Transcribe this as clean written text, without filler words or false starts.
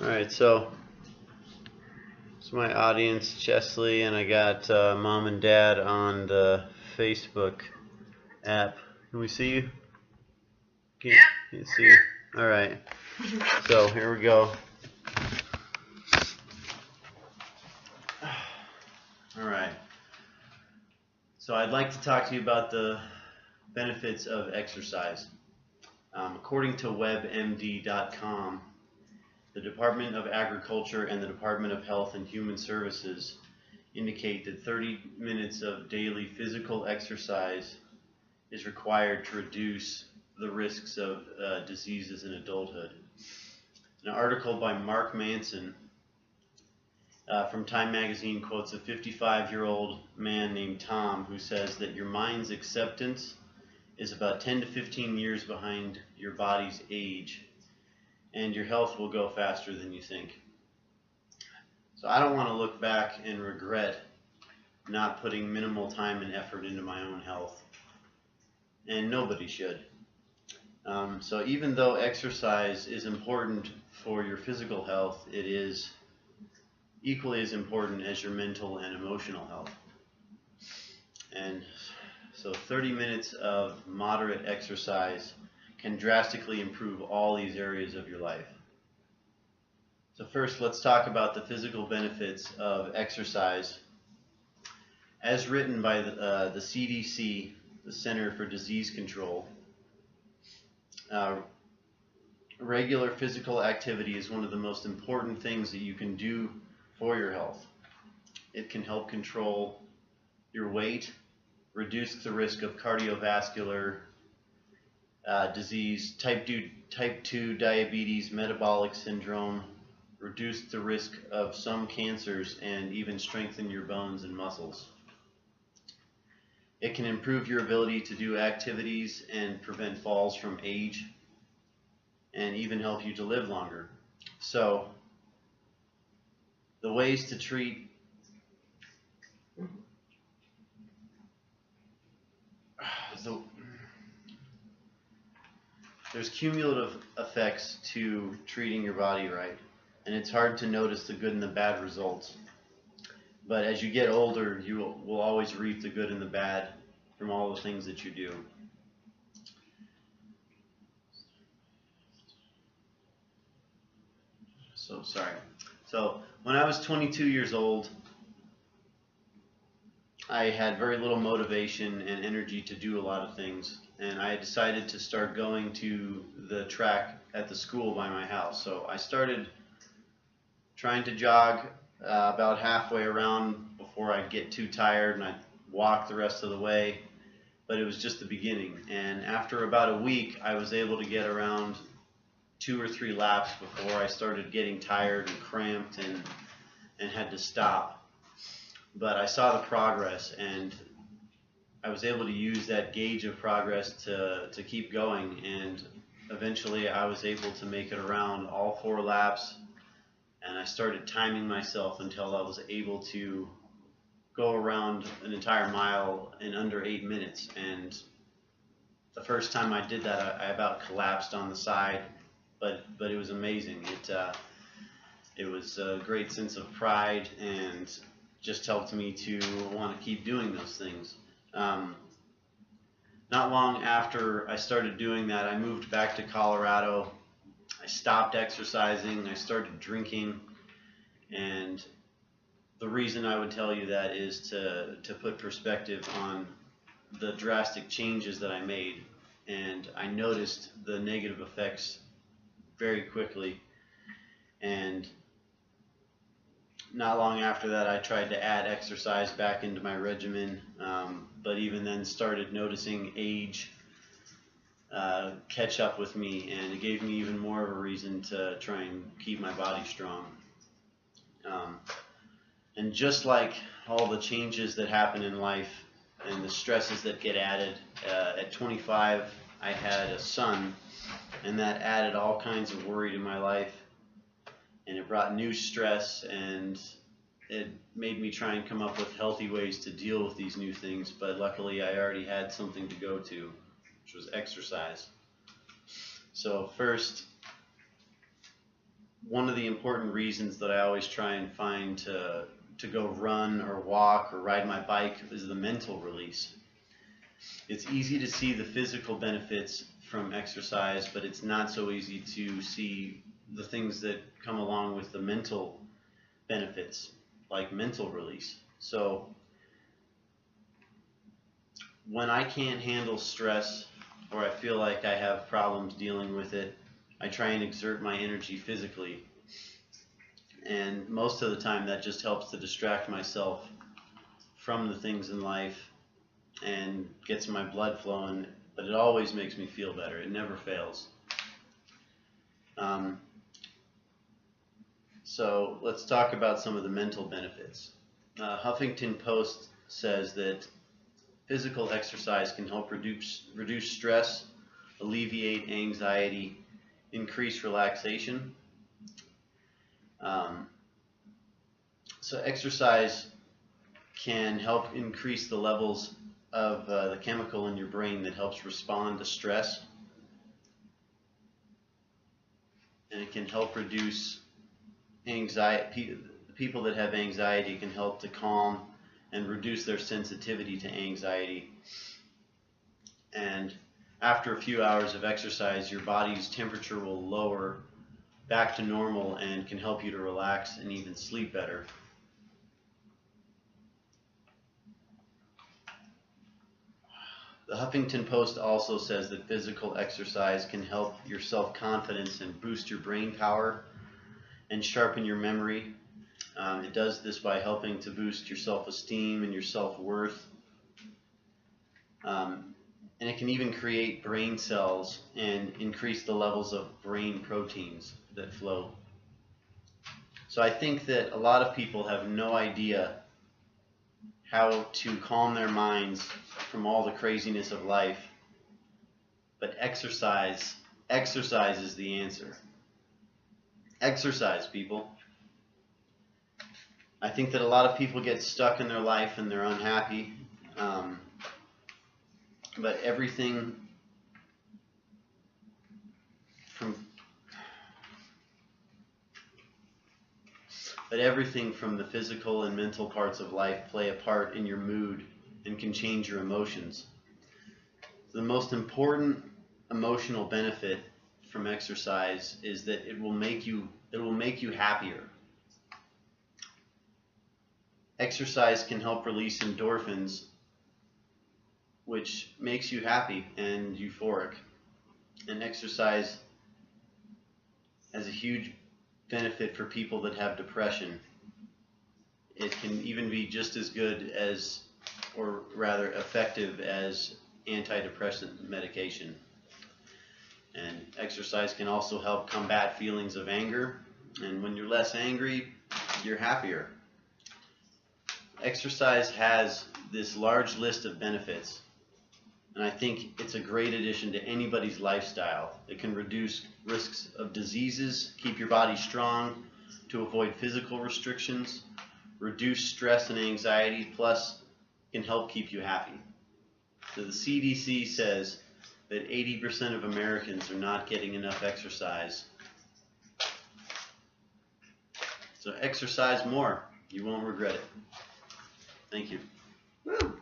Alright, so it's my audience, Chesley, and I got mom and dad on the Facebook app. Can we see you? Can you see you? Alright, so here we go. Alright, so I'd like to talk to you about the benefits of exercise. According to WebMD.com, the Department of Agriculture and the Department of Health and Human Services indicate that 30 minutes of daily physical exercise is required to reduce the risks of diseases in adulthood. An article by Mark Manson from Time Magazine quotes a 55-year-old man named Tom who says that your mind's acceptance is about 10 to 15 years behind your body's age, and your health will go faster than you think. So I don't want to look back and regret not putting minimal time and effort into my own health, and nobody should. So even though exercise is important for your physical health, it is equally as important as your mental and emotional health. And so 30 minutes of moderate exercise can drastically improve all these areas of your life. So first, let's talk about the physical benefits of exercise. As written by the CDC, the Center for Disease Control, regular physical activity is one of the most important things that you can do for your health. It can help control your weight, reduce the risk of cardiovascular disease, type 2 diabetes, metabolic syndrome, reduce the risk of some cancers, and even strengthen your bones and muscles. It can improve your ability to do activities and prevent falls from age, and even help you to live longer. So, the ways to treat there's cumulative effects to treating your body right, and it's hard to notice the good and the bad results. But as you get older, you will always reap the good and the bad from all the things that you do. So when I was 22 years old, I had very little motivation and energy to do a lot of things, and I decided to start going to the track at the school by my house. So I started trying to jog about halfway around before I'd get too tired, and I'd walk the rest of the way, but it was just the beginning. And after about a week, I was able to get around 2 or 3 laps before I started getting tired and cramped and had to stop. But I saw the progress, and I was able to use that gauge of progress to keep going, and eventually I was able to make it around all 4 laps, and I started timing myself until I was able to go around an entire mile in under 8 minutes. And the first time I did that, I about collapsed on the side, but it was amazing. It was a great sense of pride, and just helped me to want to keep doing those things. Not long after I started doing that, I moved back to Colorado. I stopped exercising, I started drinking, and the reason I would tell you that is to put perspective on the drastic changes that I made, and I noticed the negative effects very quickly. And not long after that, I tried to add exercise back into my regimen, but even then started noticing age catch up with me, and it gave me even more of a reason to try and keep my body strong. And just like all the changes that happen in life and the stresses that get added, at 25 I had a son, and that added all kinds of worry to my life, and it brought new stress, and it made me try and come up with healthy ways to deal with these new things. But luckily I already had something to go to, which was exercise. So first, one of the important reasons that I always try and find to go run or walk or ride my bike is the mental release. It's easy to see the physical benefits from exercise, but it's not so easy to see the things that come along with the mental benefits, like mental release. So when I can't handle stress or I feel like I have problems dealing with it, I try and exert my energy physically. And most of the time that just helps to distract myself from the things in life and gets my blood flowing, but it always makes me feel better. It never fails. So let's talk about some of the mental benefits. Huffington Post says that physical exercise can help reduce stress, alleviate anxiety, increase relaxation. So exercise can help increase the levels of the chemical in your brain that helps respond to stress, and it can help reduce anxiety. People that have anxiety can help to calm and reduce their sensitivity to anxiety. And after a few hours of exercise, your body's temperature will lower back to normal and can help you to relax and even sleep better. The Huffington Post also says that physical exercise can help your self-confidence and boost your brain power and sharpen your memory. It does this by helping to boost your self-esteem and your self-worth. And it can even create brain cells and increase the levels of brain proteins that flow. So I think that a lot of people have no idea how to calm their minds from all the craziness of life, but exercise is the answer. Exercise, people. I think that a lot of people get stuck in their life and they're unhappy, but everything from the physical and mental parts of life play a part in your mood and can change your emotions. The most important emotional benefit from exercise is that it will make you happier. Exercise can help release endorphins, which makes you happy and euphoric. And exercise has a huge benefit for people that have depression. It can even be just as good as, or rather effective as, antidepressant medication. And exercise can also help combat feelings of anger. And when you're less angry, you're happier. Exercise has this large list of benefits, and I think it's a great addition to anybody's lifestyle. It can reduce risks of diseases, keep your body strong to avoid physical restrictions, reduce stress and anxiety, plus can help keep you happy. So the CDC says that 80% of Americans are not getting enough exercise. So exercise more. You won't regret it. Thank you. Woo!